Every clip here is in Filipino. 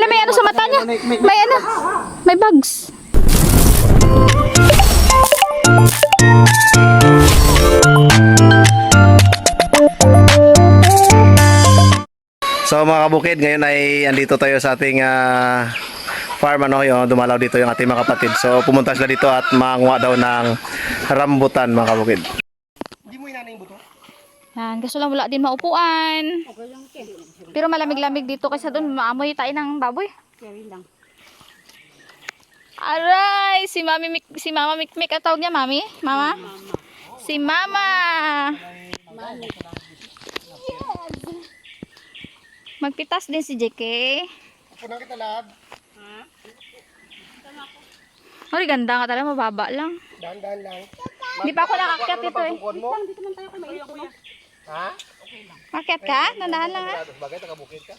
Alam, may ano sa mata niya. May ano. May bugs. So mga kabukid, ngayon ay andito tayo sa ating farm, ano, yung dumalaw dito yung ating mga kapatid. So pumunta sila dito at manguha daw ng rambutan, mga kabukid. Hindi mo inanay yung buto? Yan, kaso lang wala din maupuan. Pero malamig-lamig dito kasi doon maamoy tayo ng baboy. Aray, si Mama Mikmik ang tawag niya, Mami? Mama? Si Mama. Magpitas din si JK. Punan kita, lab. Ay, ganda nga talaga, mababa lang. Dahan-dahan lang. Hindi pa ako nakakyat dito eh. Dito man tayo kung mainit ko. Ha? Makyat ka? Nandahan lang ha? Bagay, taga-bukid ka.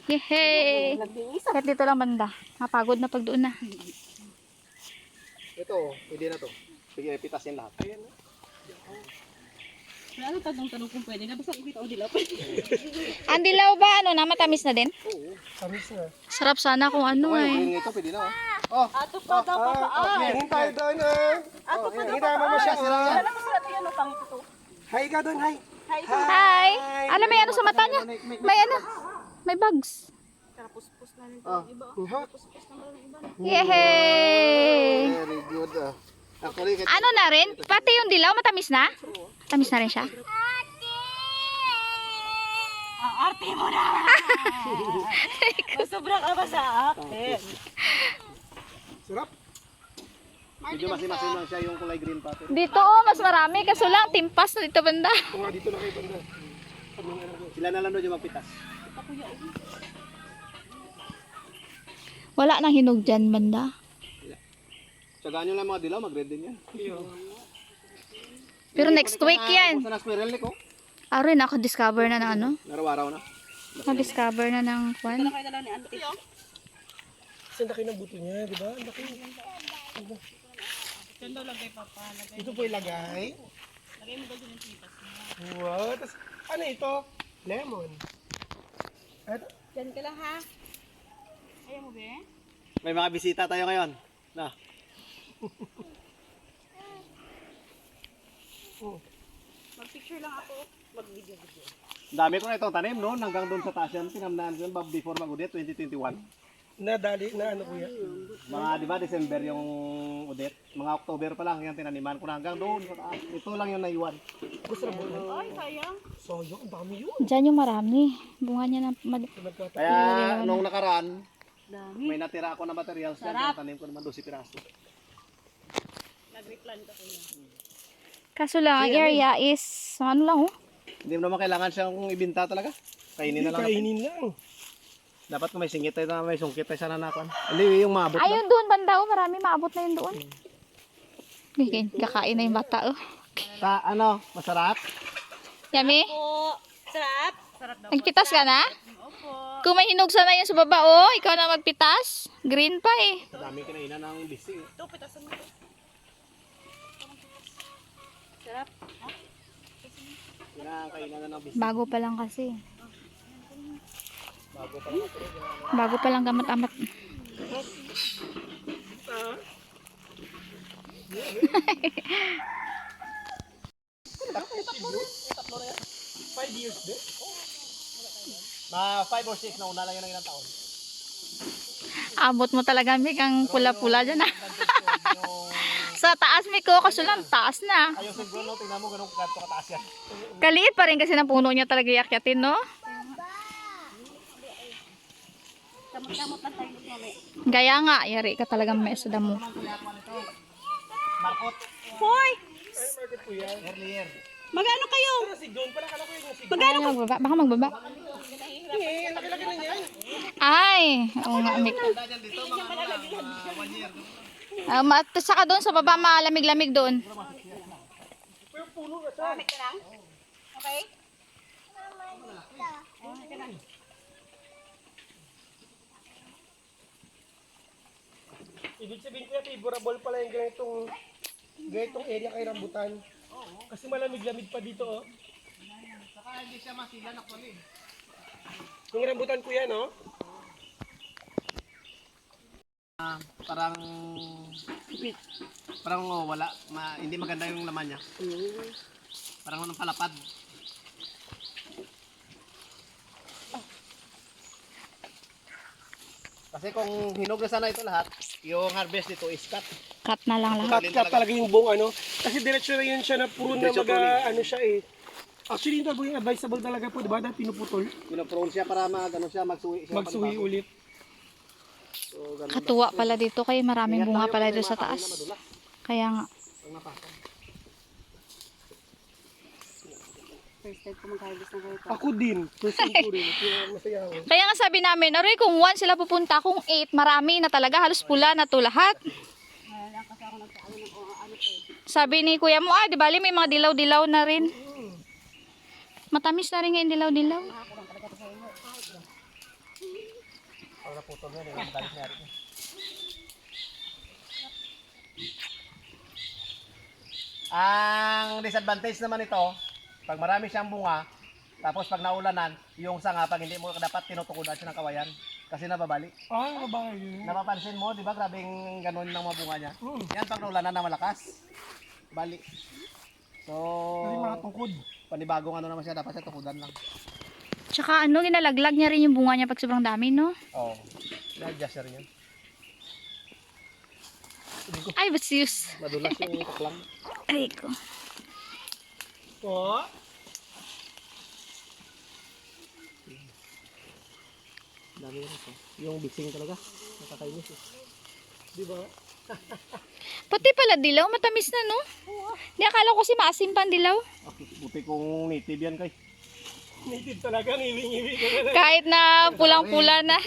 Yehey! Kahit dito lang banda. Mapagod na pag doon na. Ito, pwede na to. Sige, pitasin lahat. Ayan. Ano tanong kung pwede na basta ikita o dilaw. Ang dilaw ba? Ano na? Matamis na din? Oo, tamis na. Sarap sana kung ano eh. Ito pwede na, oh. Ato pa daw pa pa. Hingin tayo doon, Ato pa daw hingin pa tayo mama siya. Ano masarap yan o pangit ito? Hi ka doon, hi. Hi! Alam, may ano sa mata niya? May ano? May bugs. Puspos na rin Ah, iba. ha? Puspos na rin iba. Yehey! Very good. Actually, Ano na rin? Pati yung dilaw, matamis na? Matamis na rin siya? Ang arte mo na! Sobrang aba sa akin. Sarap. medyo masin-masin lang siya yung kulay green pati. Dito oh, mas marami. Kaso lang, timpas na dito banda. Kung nga dito na kayo banda. Sila na lang doon yung magpitas. Wala nang hinog dyan banda. Tsagaan nyo lang mga dilaw, mag-red din yan. Pero next week yan. Basta na squirrel ko. Aroy, naka-discover na ng ano? Naraw-araw na. Naka-discover na ng kwan. Kaya dalaw ni auntie. Kasi ang laki ng buto niya, di ba? Ang laki. Diyan daw lagay papa. Ito po ilagay. Lagay mo daw dyan yung pitas. Wow. Tapos, ano ito? Lemon. At, Diyan ka lang ha. Ayaw mo be? May mga bisita tayo ngayon. Na. Mag-picture lang ako. Mag-video. Dami ko na itong tanim noon hanggang doon sa taas yan. Tinamnaan ko yun before mag-udit 2021. nadali na ano kuya. Mga di ba December yung udit. Mga October pa lang yan tinaniman ko na hanggang doon sa taas. Ito lang yung naiwan. Gusto na buhay. Ay, sayang. So, yun, ang dami yun. Dyan yung marami. Bunga niya na Kaya nung nakaraan, Dami. may natira ako na materials dyan. Sarap. Tanim ko naman 12 piraso. Nag-replan ka kuya. Kaso lang, ang area is, ano lang oh. Hindi mo naman kailangan siyang ibinta talaga. Kainin na lang. natin. Kainin lang. Dapat kung may singit tayo na may sungkit tayo sana nakuan. Hindi yung maabot na. Ayun doon, banda oh. Marami, maabot na yun doon. Kakain na yung bata oh. Ano, masarap? Yummy? Po. Sarap. Sarap daw. Nagpitas ka na? Opo. Kung may hinog sana yun sa baba oh, ikaw na magpitas. Green pa eh. Daming kinainan ng bising. Ito, pitasan mo. Sarap. Kinakainan na ng bising. Bago pa lang kasi. Bago pa lang. Bago pa lang gamat-amat. Five years din. Mga 5 or 6 na una lang yun ng ilang taon. Abot mo talaga, Mik, ang pula-pula dyan ah. Sa taas, Mik, oh, kaso lang, taas na. Ayun siguro, tingnan mo ganun kanto kataas yan. Kaliit pa rin kasi ng puno niya talaga yakyatin, no? Kamot-kamot lang tayo mami. Gaya nga, yari ka talagang meso mo. Markot. Hoy! Earlier. Magano kayo? Si John pala kala ko yung si Baka magbaba, baka magbaba. Eh, laki-laki na niya. Ay, oo nga, Mik. Dito mga 1 year. Saka doon sa baba, malamig-lamig doon. Gamit ka lang? Okay? Ibig sabihin ko favorable pala yung ganitong area kay rambutan. Kasi malamig-lamig pa dito oh. Saka hindi siya masilan actually. Yung rambutan ko yan, no? Parang wala, hindi maganda yung laman niya. Parang anong palapad. Kasi kung hinog na sana ito lahat, yung harvest nito is cut. Cut na lang lahat. Cut talaga yung buong ano. Kasi diretso na yun siya na puro na Diretso ano siya eh. Actually, yung advisable talaga po, di ba? Dahil pinuputol. Pinoprone siya para magsuwi siya. Magsuwi ulit. So, ganun. Katuwa pala dito kaya maraming bunga pala dito sa taas. Kaya nga. First time ko mag-harvest ng ganito. Ako din. First time ko rin. Kaya masaya ako. Kaya nga sabi namin, aray kung 1 sila pupunta, kung 8, marami na talaga. Halos pula na to lahat. Kaya lang kasi ako nagkaano ng ano to eh. Sabi ni kuya mo, di bali may mga dilaw-dilaw na rin. Matamis na rin nga yung dilaw-dilaw. Ang disadvantage naman ito, pag marami siyang bunga, tapos pag naulanan, yung sanga, pag hindi mo dapat tinutukudan siya ng kawayan, kasi nababali. Ah, babae yun. Napapansin mo, di ba, grabing ganun ng mga bunga niya? Yan, pag naulanan na malakas, bali. So, Kasi mga tungkod. panibagong ano naman siya, dapat siya tukudan lang. Tsaka ano, ginalaglag niya rin yung bunga niya pag sobrang dami, no? Oo. Na-adjust rin yan. Ay, basius. Madulas yung taklang. Ay ko. Oh. Dami yun ito. Yung bising talaga, nakakainis eh. Di ba? Pati pala dilaw, matamis na, no? Di akala ko si maasim pa ang dilaw. Buti kong native yan kay. Native talaga. Ngiwi-ngiwi ka na. Kahit na pulang-pula na.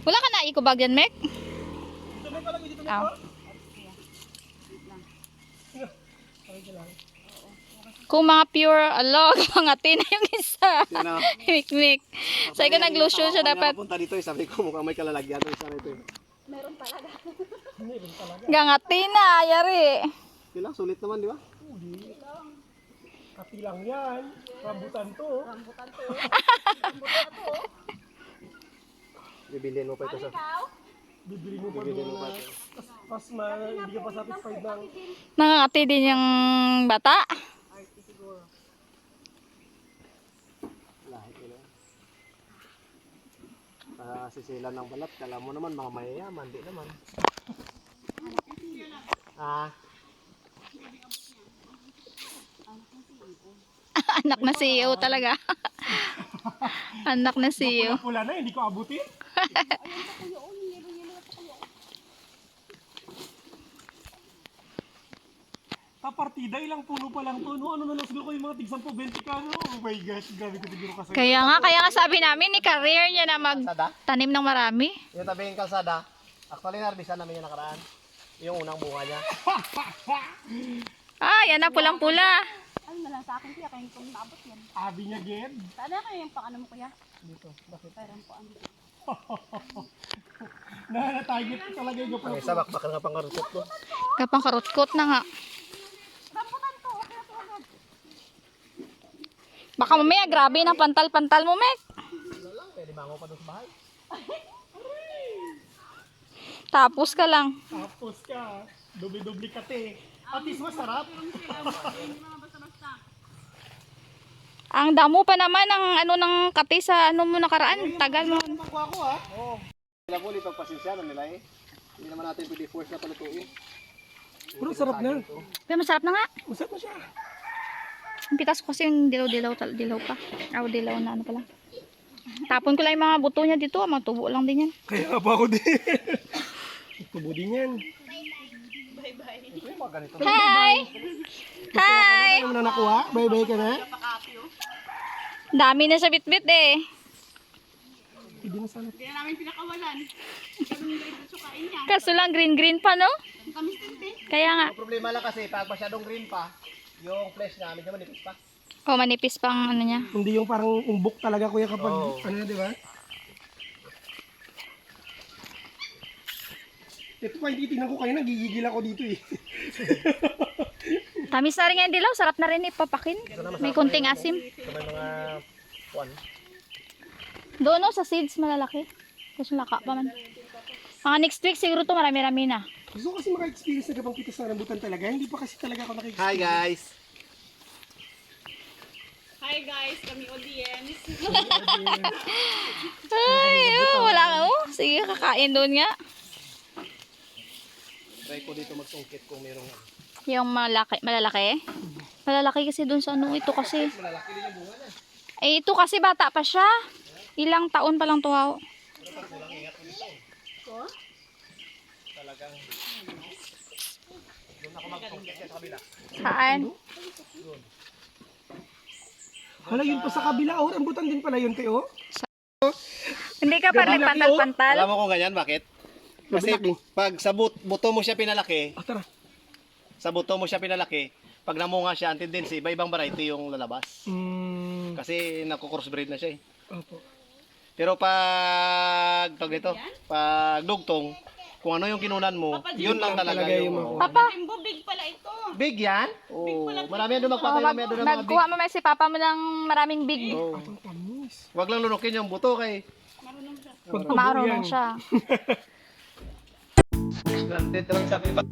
Wala ka na ikubag yan, Mek? Dito na pala. Dito na Aw. pa. Kung mga pure alog, mga tina yung isa. Yan na. Mikmik. Sa ikaw nag-lotion siya dapat. Punta dito eh, sabi ko mukhang may kalalagyan ito isa rito eh. Meron talaga. Gangatina, ayari. Sila, sulit naman di ba? Kapi lang yan. Rambutan to. Bibilhin mo pa ito sa... Bibili mo pa Bibilhin mo pa doon. ito. Pas hindi ka pa satisfied ng... Nangangati din yung bata. Lahat nila. Sisilan ng balat, kala mo naman mga mayayaman, di naman. Anak na CEO talaga. Anak na CEO. Pula na, hindi ko abutin. Partida, ilang puno pa lang to. No? Ano na lang siguro ko yung mga tig 10-20 ka. No? Oh my gosh, grabe ko siguro kasi. Kaya nga sabi namin, ni career niya na magtanim ng marami. Yung tabing kalsada, actually narbisan namin yung nakaraan. Yung unang bunga niya. Ah, yan na, pulang-pula. Ano na lang sa akin kuya, kaya kung naabot yan. Abi niya, Ged. Sana kayo yung pang ano mo kuya? Dito, bakit? Parang po ano. Na-target ko talaga yung Ang isa, bakbak nga pang karutot ko. Kapang karutkot na nga. Rambutan to, okay na to agad. Baka mamaya, grabe ng pantal-pantal mo, Mek. Wala lang, pwede bango pa doon sa bahay. Tapos ka lang. Tapos ka, dubli-dubli ka te. At least masarap. Ang damo pa naman ng ano ng kati sa ano mo nakaraan. Tagal mo. Pagkuha ko ha. Oo. Sila po, pagpasensya na nila eh. Hindi naman natin pwede force na palutuin. Pero sarap na. Pero masarap na nga. Masarap na siya. Ang pitas ko kasi yung dilaw pa. Dilaw na ano pala. Tapon ko lang yung mga buto niya dito. Mga tubo lang din yan. Kaya nga pa ako din. Tubo din yan. Ito yung mga ganito. Hi! Hi! Ano na nakuha? Bye-bye ka na? Dami na sa bitbit eh. Hindi na sana. Hindi na namin pinakawalan. Ganun yung diretso kain niya. Kaso lang green pa, no? Kami tinte. Kaya nga. Ang problema lang kasi, pag masyadong green pa, yung flesh niya, medyo manipis pa. Oh, manipis pang ano niya. Hindi yung parang umbok talaga kuya kapag ano na, di ba? Ito pa, hindi titignan ko kayo, nagigigil ako dito eh. Tamis na rin nga yung dilaw. Sarap na rin ipapakin. May kunting asim. So may mga Doon no, sa seeds malalaki. Tapos laka pa man. Mga next week siguro to marami-rami na. Gusto ko kasi maka-experience na gabang pitas ng rambutan talaga. Hindi pa kasi talaga ako nakikita. Hi guys! Hi guys, kami audience. Ay, wala ka. Oh, sige, kakain doon nga. Try ko dito magsungkit kung merong Yung malalaki. Malalaki kasi doon sa ano. Ito kasi. Eh, ito kasi bata pa siya. Ilang taon pa lang to. Saan? Hala, yun pa sa kabila. Oh, rambutan din pala yun kayo. Hindi ka pa nagpantal-pantal? Alam mo kung ganyan, bakit? Kasi pag sa buto mo siya pinalaki, Ah, tara. sa buto mo siya pinalaki, pag namunga siya, ang tendency, iba-ibang variety yung lalabas. Kasi naku-crossbreed na siya eh. Opo. Pero pag pag dugtong, kung ano yung kinunan mo, yun lang talaga yung Papa, Timbo, big pala ito. big yan. Oh, marami yan doon magpatay, marami yan doon ng mga big. nagkuha mo may si Papa mo ng maraming big. Oh. Ang tamis. Wag lang lunukin yung buto kay. Marunong siya. Pagtubo Marunong yan. siya. Dito lang sabi pa.